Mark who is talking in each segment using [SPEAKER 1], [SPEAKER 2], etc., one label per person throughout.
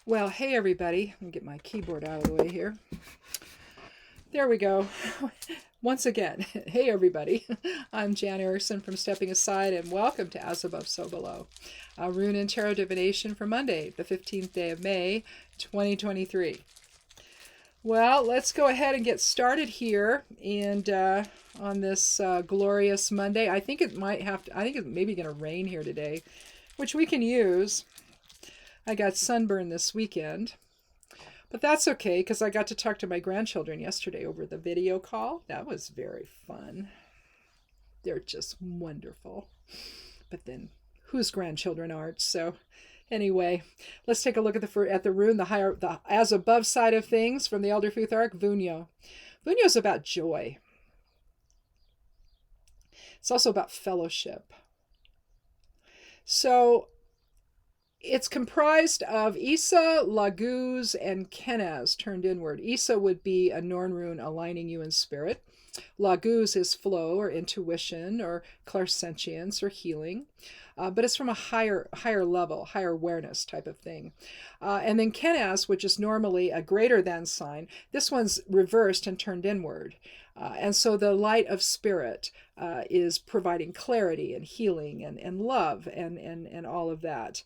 [SPEAKER 1] Well, hey everybody. Let me get my keyboard out of the way here. There we go. Once again, hey everybody. I'm Jan Erickson from Stepping Aside, and welcome to As Above, So Below, a rune and tarot divination for Monday, the 15th day of May, 2023. Well, let's go ahead and get started here, and on this glorious Monday. I think it maybe going to rain here today, which we can use. I got sunburned this weekend, but that's okay because I got to talk to my grandchildren yesterday over the video call. That was very fun. They're just wonderful. But then whose grandchildren aren't? So anyway, let's take a look at the rune, the as above side of things from the Elder Futhark, Vunyo. Vunyo is about joy. It's also about fellowship. So it's comprised of Isa, Laguz, and Kenaz turned inward. Isa would be a Norn rune aligning you in spirit. Laguz is flow or intuition or clairsentience or healing. But it's from a higher level, higher awareness type of thing. And then Kenaz, which is normally a greater than sign, this one's reversed and turned inward. And so the light of spirit is providing clarity and healing and love and all of that.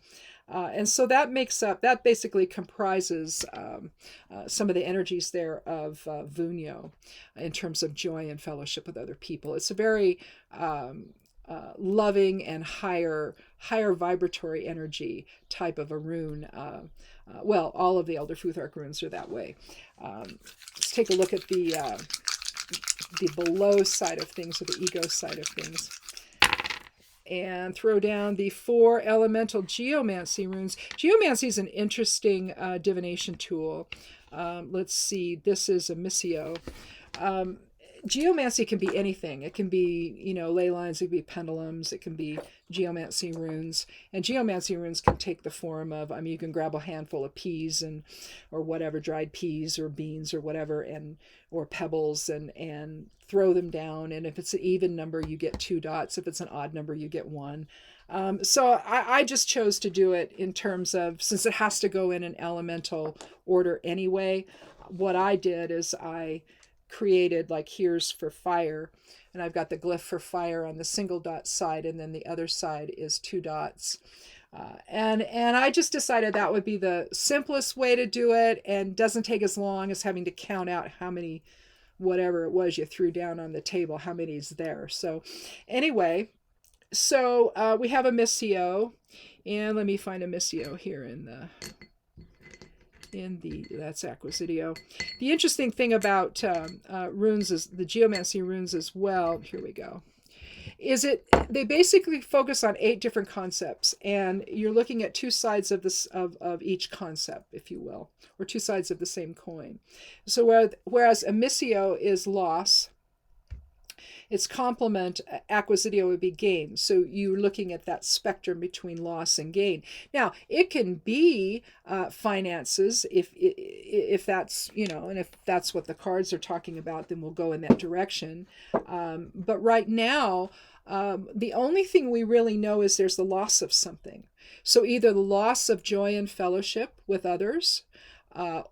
[SPEAKER 1] And so that basically comprises some of the energies there of Vunyo in terms of joy and fellowship with other people. It's a very loving and higher vibratory energy type of a rune. Well, all of the Elder Futhark runes are that way. Let's take a look at the below side of things, or the ego side of things, and throw down the 4 elemental geomancy runes. Geomancy is an interesting divination tool. Let's see, this is a missio. Geomancy can be anything. It can be, ley lines, it can be pendulums, it can be geomancy runes. And geomancy runes can take the form of, you can grab a handful of peas or whatever, dried peas or beans or whatever, or pebbles and throw them down. And if it's an even number, you get 2 dots. If it's an odd number, you get 1. So I just chose to do it in terms of, since it has to go in an elemental order anyway, what I did is I created, like, here's for fire, and I've got the glyph for fire on the single dot side, and then the other side is 2 dots. And I just decided that would be the simplest way to do it, and doesn't take as long as having to count out how many, whatever it was you threw down on the table, how many is there. So anyway, we have a missio, and let me find a missio here that's Acquisitio. The interesting thing about runes is the geomancy runes as well. Here we go. They basically focus on 8 different concepts, and you're looking at 2 sides of each concept, if you will, or 2 sides of the same coin. So whereas a missio is loss, its complement, acquisitio, would be gain. So you're looking at that spectrum between loss and gain. Now, it can be finances if that's, and if that's what the cards are talking about, then we'll go in that direction. But right now, the only thing we really know is there's the loss of something. So either the loss of joy and fellowship with others,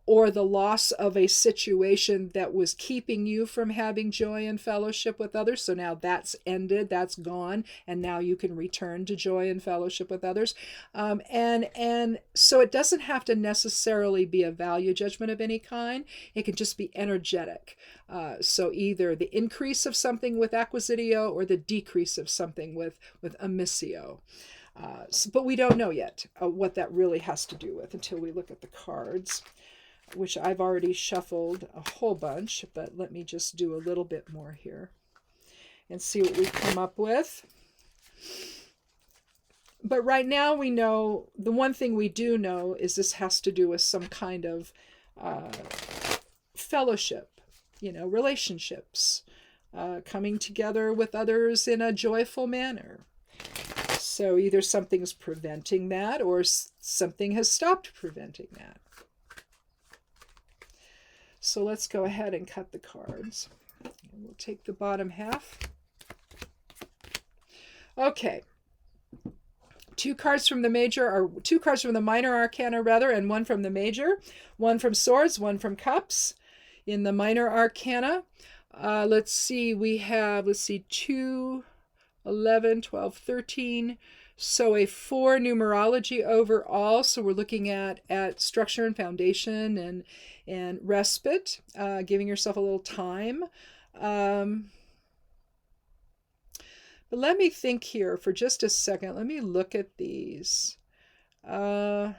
[SPEAKER 1] or the loss of a situation that was keeping you from having joy and fellowship with others. So now that's ended, that's gone, and now you can return to joy and fellowship with others. And so it doesn't have to necessarily be a value judgment of any kind. It can just be energetic. So either the increase of something with acquisitio or the decrease of something with amissio. But we don't know yet what that really has to do with until we look at the cards, which I've already shuffled a whole bunch, but let me just do a little bit more here and see what we come up with. But right now we know, the one thing we do know is this has to do with some kind of fellowship, relationships, coming together with others in a joyful manner. So either something's preventing that or something has stopped preventing that. So let's go ahead and cut the cards. And we'll take the bottom half. Okay. Two cards from the major, or two cards from the minor arcana rather, and one from the major. One from swords, one from cups. In the minor arcana, let's see, we have, 2, 11, 12, 13. So a 4 numerology overall. So we're looking at structure and foundation and respite, giving yourself a little time. But let me think here for just a second. Let me look at these. I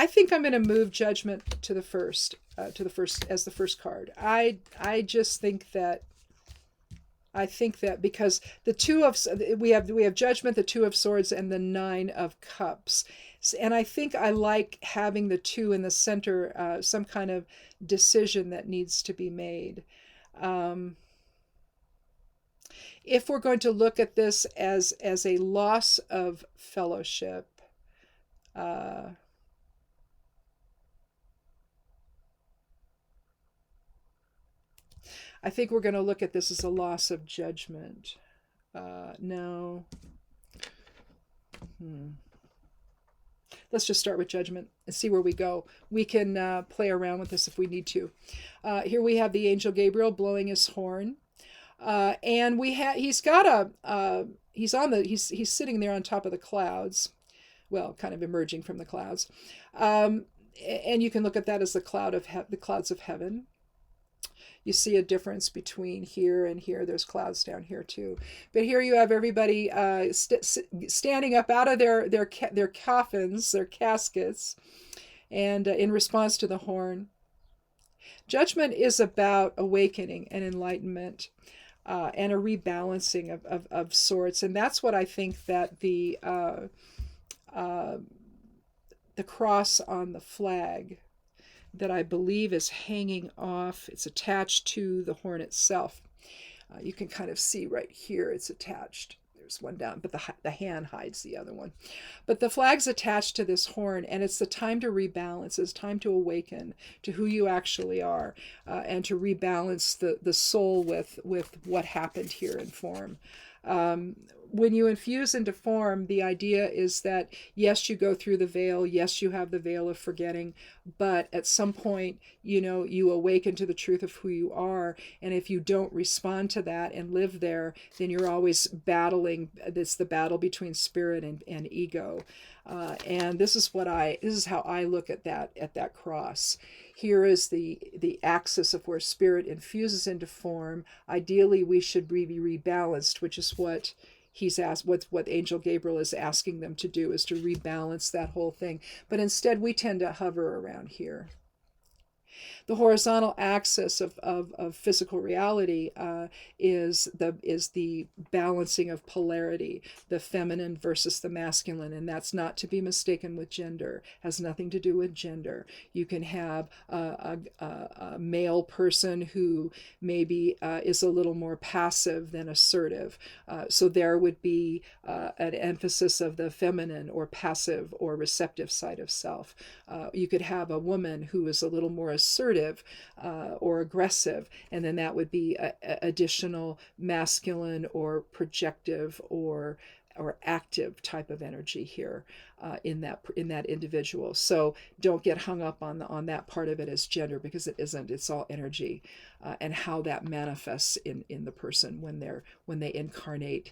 [SPEAKER 1] think I'm going to move judgment to the first as the first card. I just think that because the two of we have judgment, the 2 of swords, and the 9 of cups, and I think I like having the 2 in the center, some kind of decision that needs to be made. If we're going to look at this as a loss of fellowship, I think we're going to look at this as a loss of judgment. No. Let's just start with judgment and see where we go. We can play around with this if we need to. Here we have the angel Gabriel blowing his horn. And he's sitting there on top of the clouds, well, kind of emerging from the clouds, and you can look at that as the clouds of heaven. You see a difference between here and here. There's clouds down here too, but here you have everybody standing up out of their coffins, their caskets, and in response to the horn. Judgment is about awakening and enlightenment. And a rebalancing of sorts. And that's what I think that the cross on the flag that I believe is hanging off, it's attached to the horn itself. You can kind of see right here it's attached. There's one down, but the hand hides the other one. But the flag's attached to this horn, and it's the time to rebalance. It's time to awaken to who you actually are, and to rebalance the soul with what happened here in form. When you infuse into form, the idea is that, yes, you go through the veil. Yes, you have the veil of forgetting. But at some point, you awaken to the truth of who you are. And if you don't respond to that and live there, then you're always battling. It's the battle between spirit and ego. And this is how I look at that cross. Here is the axis of where spirit infuses into form. Ideally, we should be rebalanced, which is what he's asked, what Angel Gabriel is asking them to do, is to rebalance that whole thing. But instead, we tend to hover around here. The horizontal axis of physical reality is the balancing of polarity, the feminine versus the masculine, and that's not to be mistaken with gender. Has nothing to do with gender. You can have a male person who maybe is a little more passive than assertive. So there would be an emphasis of the feminine or passive or receptive side of self. You could have a woman who is a little more assertive or aggressive, and then that would be additional masculine or projective or active type of energy here in that individual. So don't get hung up on that part of it as gender, because it isn't. It's all energy, and how that manifests in the person when they incarnate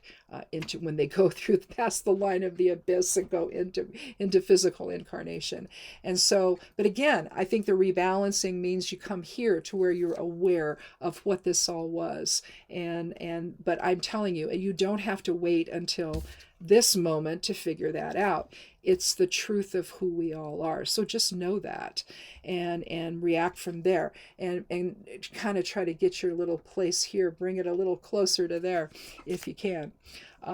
[SPEAKER 1] when they go through past the line of the abyss and go into physical incarnation. And so, but again, I think the rebalancing means you come here to where you're aware of what this all was, but I'm telling you, you don't have to wait until this moment to figure that out. It's the truth of who we all are. So just know that and react from there, and kind of try to get your little place here, bring it a little closer to there if you can.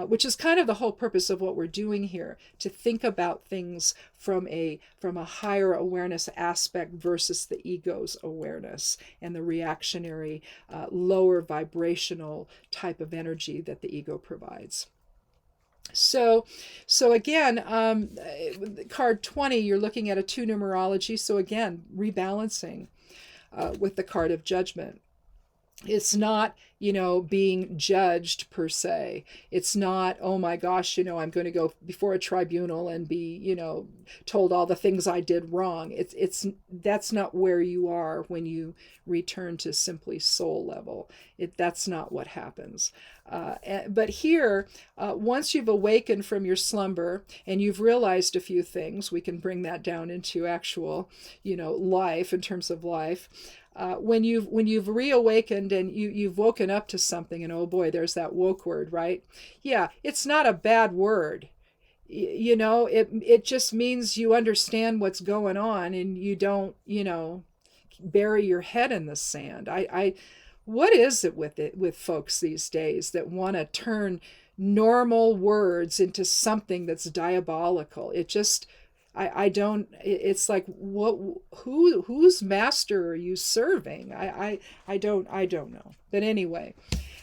[SPEAKER 1] Which is kind of the whole purpose of what we're doing here, to think about things from a higher awareness aspect versus the ego's awareness and the reactionary, lower vibrational type of energy that the ego provides. So again, card 20, you're looking at a 2 numerology. So again, rebalancing with the card of judgment. It's not, being judged per se. It's not, oh my gosh, I'm going to go before a tribunal and be, told all the things I did wrong. It's that's not where you are when you return to simply soul level. That's not what happens. But here, once you've awakened from your slumber and you've realized a few things, we can bring that down into actual, life in terms of life. When you've reawakened and you've woken up to something, and oh boy, there's that woke word, right? Yeah, it's not a bad word. It just means you understand what's going on and you don't, bury your head in the sand. What is it with folks these days that want to turn normal words into something that's diabolical? It just I don't, it's like, whose master are you serving? I don't know. But anyway,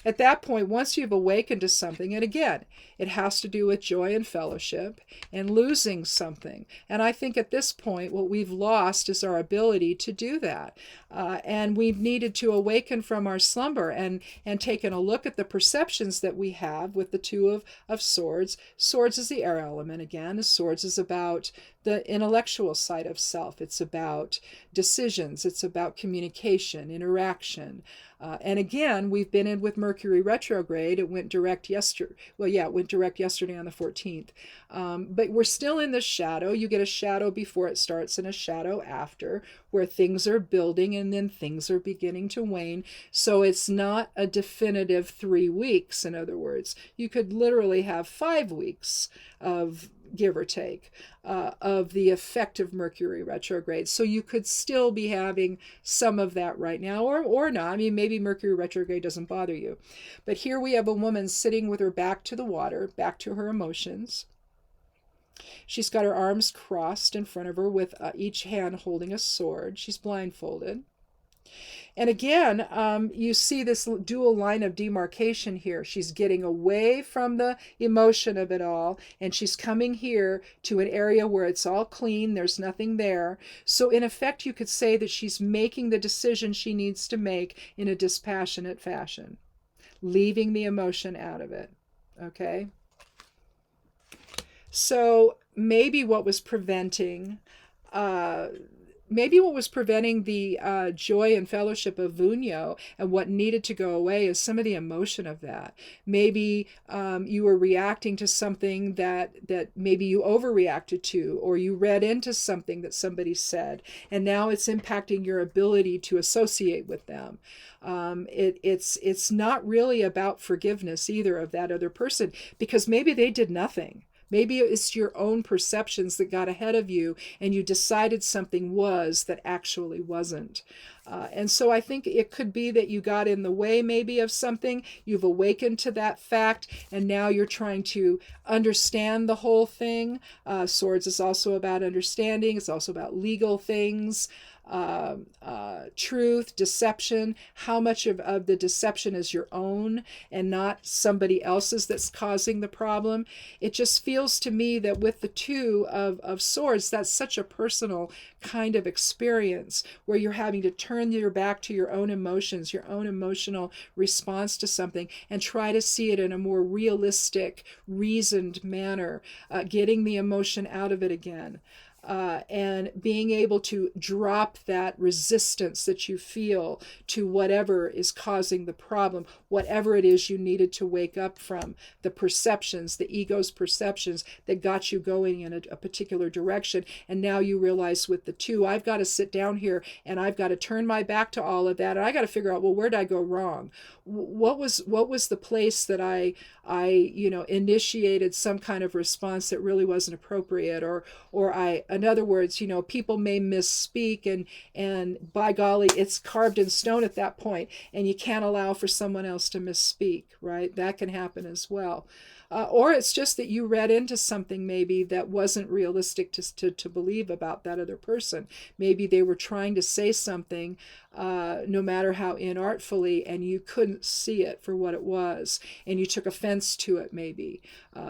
[SPEAKER 1] at that point, once you've awakened to something, and again, it has to do with joy and fellowship and losing something. And I think at this point, what we've lost is our ability to do that. And we've needed to awaken from our slumber and taken a look at the perceptions that we have with the two of swords. Swords is the air element again. Swords is about the intellectual side of self. It's about decisions. It's about communication, interaction. And again, we've been in with Mercury retrograde. It went direct yesterday. Well, yeah, it went direct yesterday on the 14th. But we're still in the shadow. You get a shadow before it starts and a shadow after, where things are building and then things are beginning to wane. So it's not a definitive 3 weeks. In other words, you could literally have 5 weeks of, give or take, of the effect of Mercury retrograde. So you could still be having some of that right now, or not. I mean, maybe Mercury retrograde doesn't bother you. But here we have a woman sitting with her back to the water, back to her emotions. She's got her arms crossed in front of her with each hand holding a sword. She's blindfolded. And again, you see this dual line of demarcation here. She's getting away from the emotion of it all, and she's coming here to an area where it's all clean, there's nothing there. So in effect, you could say that she's making the decision she needs to make in a dispassionate fashion, leaving the emotion out of it. Okay? So maybe what was preventing the joy and fellowship of Vunyo and what needed to go away is some of the emotion of that. Maybe you were reacting to something that maybe you overreacted to, or you read into something that somebody said, and now it's impacting your ability to associate with them. It's not really about forgiveness either of that other person, because maybe they did nothing. Maybe it's your own perceptions that got ahead of you and you decided something was that actually wasn't. And so I think it could be that you got in the way maybe of something, you've awakened to that fact, and now you're trying to understand the whole thing. Swords is also about understanding. It's also about legal things. Truth, deception, how much of the deception is your own and not somebody else's that's causing the problem. It just feels to me that with the two of swords, that's such a personal kind of experience where you're having to turn your back to your own emotions, your own emotional response to something, and try to see it in a more realistic, reasoned manner, getting the emotion out of it again. And being able to drop that resistance that you feel to whatever is causing the problem, whatever it is you needed to wake up from, the perceptions, the ego's perceptions that got you going in a particular direction. And now you realize with the two, I've got to sit down here and I've got to turn my back to all of that. And I got to figure out, well, where did I go wrong? What was the place that I initiated some kind of response that really wasn't appropriate, or in other words, people may misspeak, and by golly, it's carved in stone at that point, and you can't allow for someone else to misspeak, right? That can happen as well. Or it's just that you read into something maybe that wasn't realistic to believe about that other person. Maybe they were trying to say something, no matter how inartfully, and you couldn't see it for what it was, and you took offense to it maybe.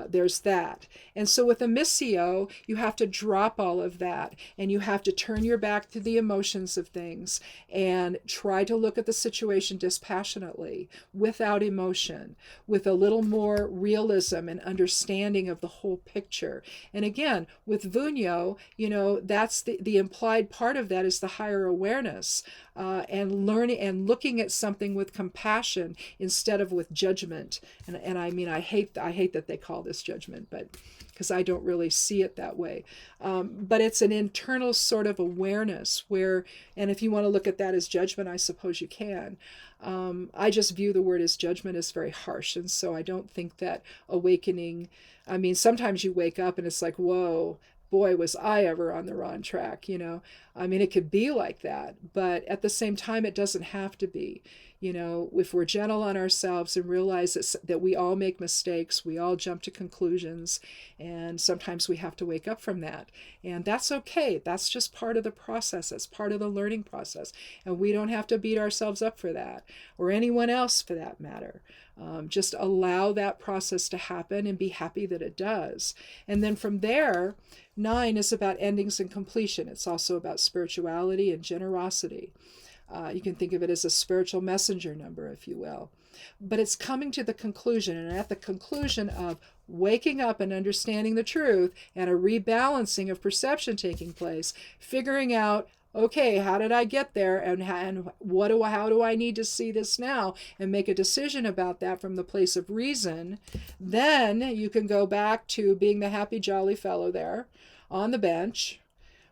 [SPEAKER 1] There's that. And so with a missio, you have to drop all of that, and you have to turn your back to the emotions of things and try to look at the situation dispassionately, without emotion, with a little more realism and understanding of the whole picture. And again, with Vunyo, that's the implied part of that is the higher awareness, and learning and looking at something with compassion instead of with judgment. And I mean, I hate that they call this judgment, but because I don't really see it that way. But it's an internal sort of awareness where, and if you want to look at that as judgment, I suppose you can. I just view the word as judgment as very harsh. And so I don't think that awakening, I mean, sometimes you wake up and it's like, whoa, boy, was I ever on the wrong track, I mean, it could be like that, but at the same time, it doesn't have to be. If we're gentle on ourselves and realize that we all make mistakes, we all jump to conclusions, and sometimes we have to wake up from that. And that's okay. That's just part of the process. That's part of the learning process. And we don't have to beat ourselves up for that, or anyone else for that matter. Just allow that process to happen and be happy that it does. And then from there, 9 is about endings and completion. It's also about spirituality and generosity. You can think of it as a spiritual messenger number, if you will. But it's coming to the conclusion, and at the conclusion of waking up and understanding the truth and a rebalancing of perception taking place, figuring out, okay, how did I get there, and how do I need to see this now, and make a decision about that from the place of reason. Then you can go back to being the happy, jolly fellow there on the bench,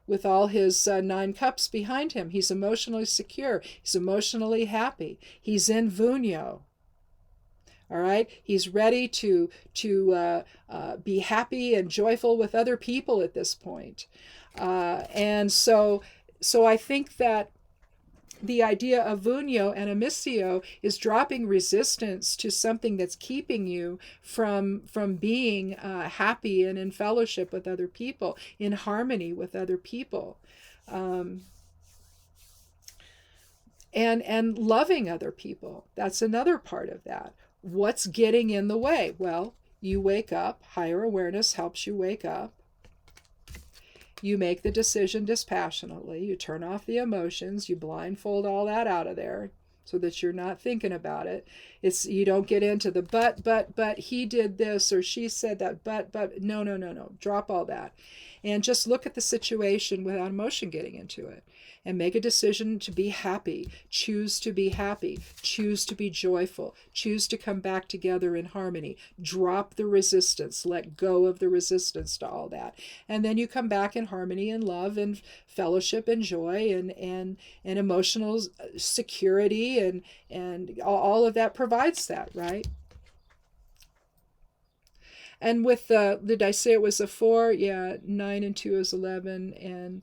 [SPEAKER 1] with all his 9 cups behind him. He's emotionally secure. He's emotionally happy. He's in Vunyo. All right? He's ready to be happy and joyful with other people at this point. And so I think that the idea of Vunyo and a missio is dropping resistance to something that's keeping you from being happy and in fellowship with other people, in harmony with other people, and loving other people. That's another part of that. What's getting in the way? Well, you wake up. Higher awareness helps you wake up. You make the decision dispassionately. You turn off the emotions. You blindfold all that out of there so that you're not thinking about it. You don't get into the but he did this or she said that, but no. Drop all that. And just look at the situation without emotion getting into it. And make a decision to be happy. Choose to be happy. Choose to be joyful. Choose to come back together in harmony. Drop the resistance. Let go of the resistance to all that. And then you come back in harmony and love and fellowship and joy and emotional security, and all of that provides that, right? And with did I say it was a 4? Yeah, 9 and 2 is 11,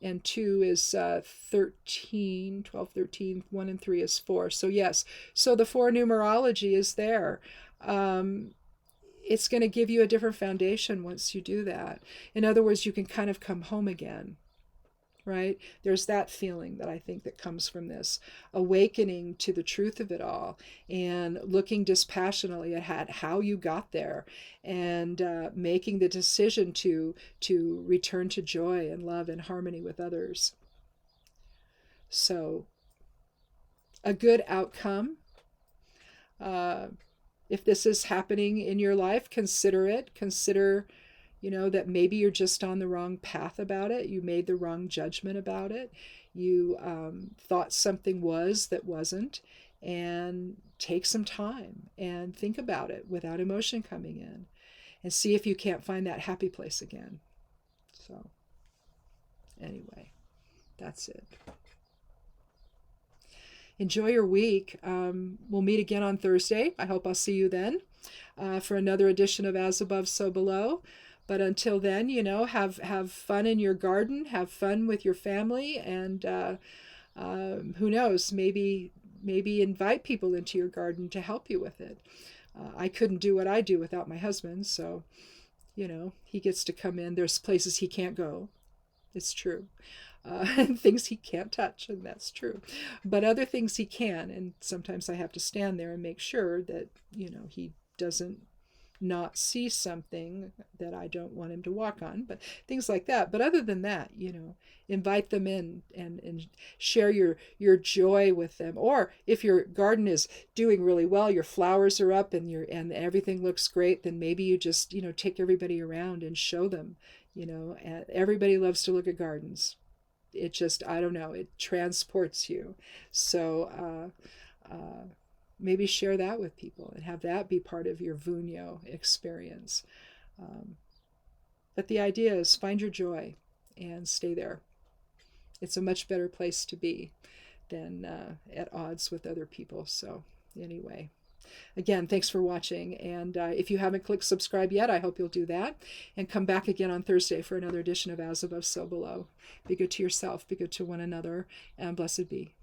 [SPEAKER 1] and 2 is 13, 12, 13, 1 and 3 is 4. So yes, so the 4 numerology is there. It's going to give you a different foundation once you do that. In other words, you can kind of come home again, right? There's that feeling that I think that comes from this awakening to the truth of it all, and looking dispassionately at how you got there, and making the decision to return to joy and love and harmony with others. So a good outcome. If this is happening in your life, consider it. Consider that maybe you're just on the wrong path about it. You made the wrong judgment about it. You thought something was that wasn't. And take some time and think about it without emotion coming in, and see if you can't find that happy place again. So anyway, that's it. Enjoy your week. We'll meet again on Thursday. I hope I'll see you then for another edition of As Above, So Below. But until then, have fun in your garden, have fun with your family, and who knows, maybe invite people into your garden to help you with it. I couldn't do what I do without my husband, so, he gets to come in. There's places he can't go. It's true. And things he can't touch, and that's true. But other things he can, and sometimes I have to stand there and make sure that, he doesn't not see something that I don't want him to walk on, but things like that. But other than that, invite them in and share your joy with them. Or if your garden is doing really well, your flowers are up and everything looks great, then maybe you just, take everybody around and show them, and everybody loves to look at gardens. It just, I don't know, it transports you. So, maybe share that with people and have that be part of your Vunyo experience. But the idea is find your joy and stay there. It's a much better place to be than at odds with other people. So anyway, again, thanks for watching. And if you haven't clicked subscribe yet, I hope you'll do that. And come back again on Thursday for another edition of As Above, So Below. Be good to yourself, be good to one another, and blessed be.